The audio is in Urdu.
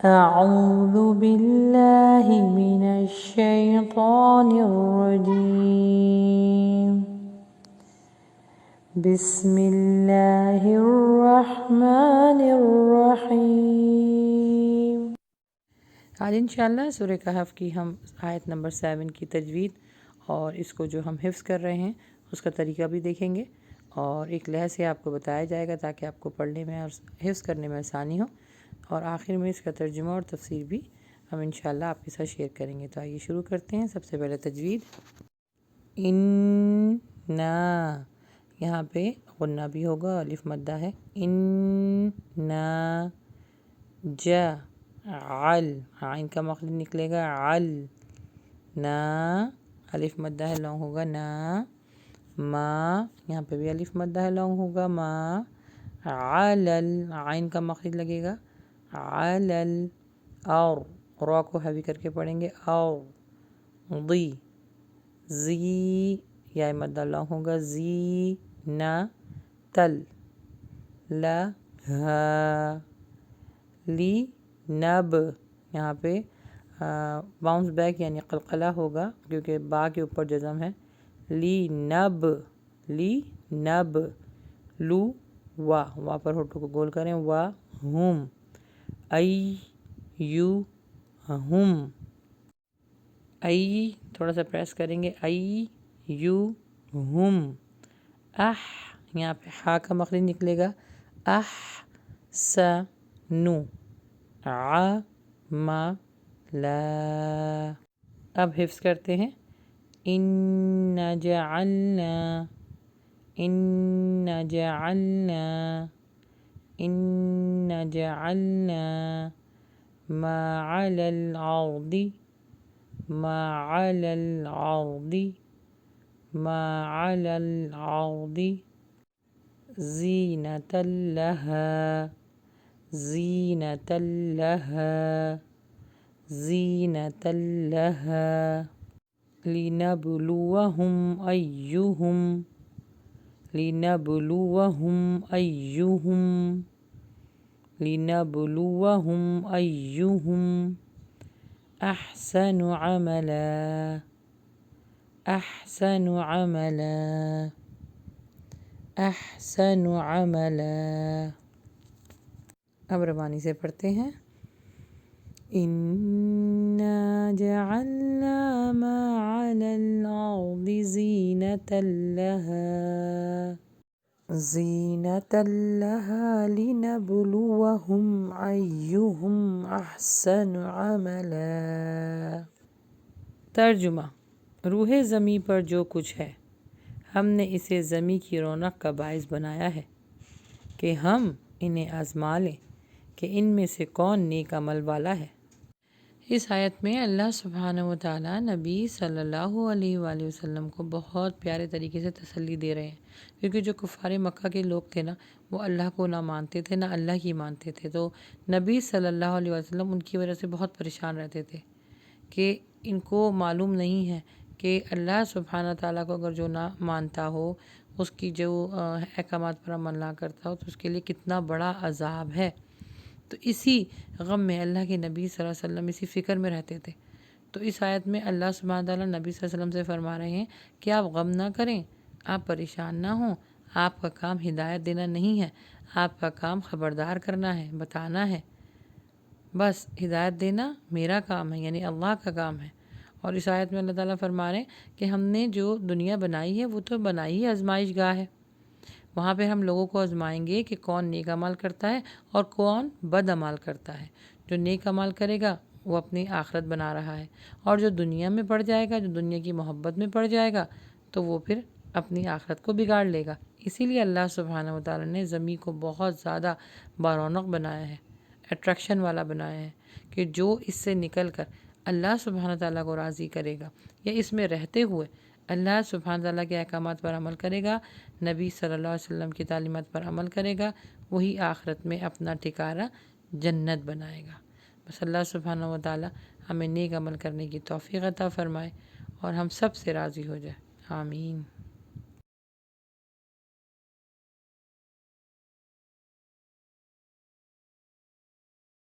أعوذ بالله من الشيطان الرجيم بسم الله الرحمن الرحيم۔ آج انشاءاللہ سورہ کہف کی ہم آیت نمبر 7 کی تجوید اور اس کو جو ہم حفظ کر رہے ہیں اس کا طریقہ بھی دیکھیں گے، اور ایک لہجے سے آپ کو بتایا جائے گا تاکہ آپ کو پڑھنے میں اور حفظ کرنے میں آسانی ہو، اور آخر میں اس کا ترجمہ اور تفسیر بھی ہم انشاءاللہ آپ کے ساتھ شیئر کریں گے۔ تو آئیے شروع کرتے ہیں۔ سب سے پہلے تجوید، نا، یہاں پہ غنہ بھی ہوگا، الف مدہ ہے، نا، عل، عین کا مخرج نکلے گا، عل، نا، الف مدہ ہے، لونگ ہوگا، نا، ما، یہاں پہ بھی الف مدہ ہے، لونگ ہوگا، ما، علل، عین کا مخرج لگے گا، علل، اور را کو ہیوی کر کے پڑھیں گے، اور، ضی، زی، یا مدہ لونگ ہوگا، زی، نا، تل، لہا، لی، نب، یہاں پہ باؤنس بیک یعنی قلقلہ ہوگا کیونکہ با کے اوپر جزم ہے، لی نب، لی نب، لو، وا پر ہوٹو کو گول کریں، وا، ہم، ای، یو، ہم، ای تھوڑا سا پریس کریں گے، ای، یو، ہم، یہاں پہ ہا کا مخرج نکلے گا، نو، لا۔ اب حفظ کرتے ہیں، ان جعلنا ما على الأرض زينة لها لنبلوهم أيهم أحسن عملا۔ اب روانی سے پڑھتے ہیں، إنا جعلنا ما على الأرض زينة لها لنبلوهم أيهم أحسن عملا۔ ترجمہ، روح زمیں پر جو کچھ ہے ہم نے اسے زمیں کی رونق کا باعث بنایا ہے کہ ہم انہیں آزما لیں کہ ان میں سے کون نیک عمل والا ہے۔ اس آیت میں اللہ سبحانہ و تعالیٰ نبی صلی اللہ علیہ وآلہ وسلم کو بہت پیارے طریقے سے تسلی دے رہے ہیں، کیونکہ جو کفار مکہ کے لوگ تھے نا، وہ اللہ کو نہ مانتے تھے، نہ اللہ کی مانتے تھے، تو نبی صلی اللہ علیہ وسلم ان کی وجہ سے بہت پریشان رہتے تھے کہ ان کو معلوم نہیں ہے کہ اللہ سبحانہ تعالیٰ کو اگر جو نہ مانتا ہو، اس کی جو احکامات پر عمل نہ کرتا ہو، تو اس کے لیے کتنا بڑا عذاب ہے۔ تو اسی غم میں اللہ کے نبی صلی اللہ علیہ وسلم اسی فکر میں رہتے تھے۔ تو اس آیت میں اللہ سبحانہ تعالیٰ نبی صلی اللہ علیہ وسلم سے فرما رہے ہیں کہ آپ غم نہ کریں، آپ پریشان نہ ہوں، آپ کا کام ہدایت دینا نہیں ہے، آپ کا کام خبردار کرنا ہے، بتانا ہے، بس ہدایت دینا میرا کام ہے، یعنی اللہ کا کام ہے۔ اور اس آیت میں اللہ تعالیٰ فرما رہے ہیں کہ ہم نے جو دنیا بنائی ہے وہ تو بنائی ہی آزمائش گاہ ہے، وہاں پہ ہم لوگوں کو آزمائیں گے کہ کون نیک عمل کرتا ہے اور کون بد عمل کرتا ہے۔ جو نیک عمل کرے گا وہ اپنی آخرت بنا رہا ہے، اور جو دنیا میں پڑ جائے گا، جو دنیا کی محبت میں پڑ جائے گا، تو وہ پھر اپنی آخرت کو بگاڑ لے گا۔ اسی لیے اللہ سبحانہ و تعالیٰ نے زمین کو بہت زیادہ بارونق بنایا ہے، اٹریکشن والا بنایا ہے، کہ جو اس سے نکل کر اللہ سبحانہ تعالیٰ کو راضی کرے گا، یا اس میں رہتے ہوئے اللہ سبحانہ تعالیٰ کے احکامات پر عمل کرے گا، نبی صلی اللہ علیہ وسلم کی تعلیمات پر عمل کرے گا، وہی آخرت میں اپنا ٹھکانہ جنت بنائے گا۔ بس اللہ سبحانہ و تعالیٰ ہمیں نیک عمل کرنے کی توفیق عطا فرمائے اور ہم سب سے راضی ہو جائے، آمین۔